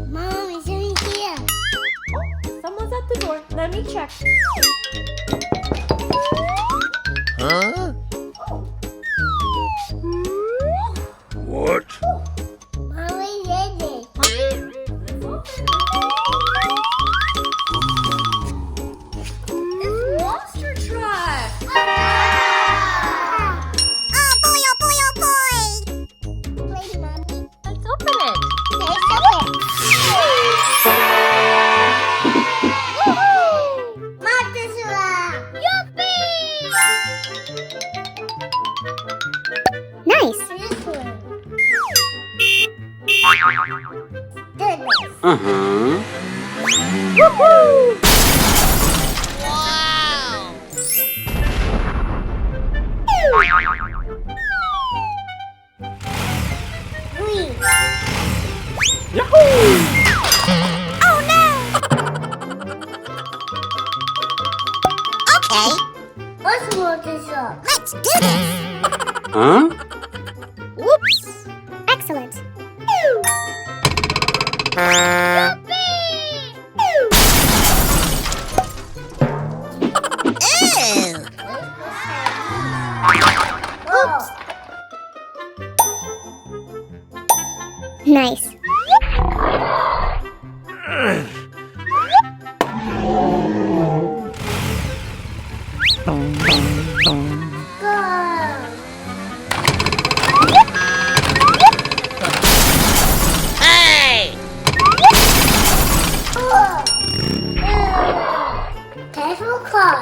Mom, it's in here. Someone's at the door. Let me check. Huh? What? Mommy did it. It's monster truck. Oh boy, oh boy, oh boy. Wait, Mommy. Let's open it. There's something. Monster truck. Yuppie! Nice. This one. Goodness. Uh-huh. Woohoo! Green. Yahoo! Oh no! Okay. Let's look this up. Let's do this. Huh? Whoops. Excellent. Nice. Hey! Careful car.